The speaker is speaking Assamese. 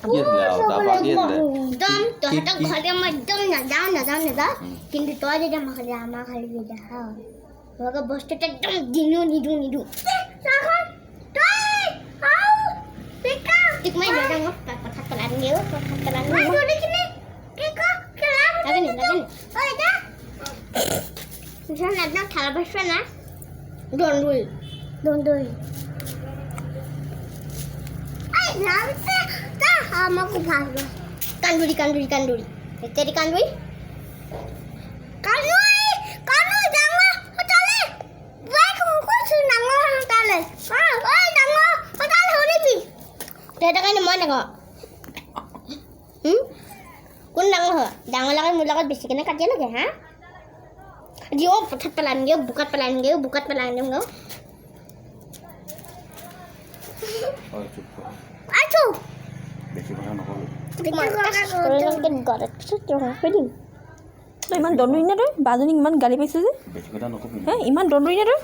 কি আছিলে আৰু তাৰপৰা কি আছিলে একদম তহঁতক ঘৰতে মই একদম নাযাওঁ কিন্তু তই যেতিয়া আমাৰ ঘৰলৈ দেখা তহঁতৰ বস্তুটো একদম নিদিওঁ তোক মই নাযাওঁ পথাৰত পেলাই দিওঁ নাজানো খেলা বস্তু না দন্দুৰি আমাকো ভাল কান্দুৰি এতিয়াদি কান্দুৰি মই ডাঙৰ কোন ডাঙৰ হয় ডাঙৰ লগত মোৰ লগত বেছিকেনে কাজিয়া লাগে হা দিওঁ পথাৰত পেলাই নিদিওঁ বোকাত পেলাই নিদিওঁ আছো বেছি কথা নক'বি ইমান দন্দুৰি নে তই বাজনীক ইমান গালি পাইছে যে বেছি কথা নক'বি ইমান দন্দুৰি নে তই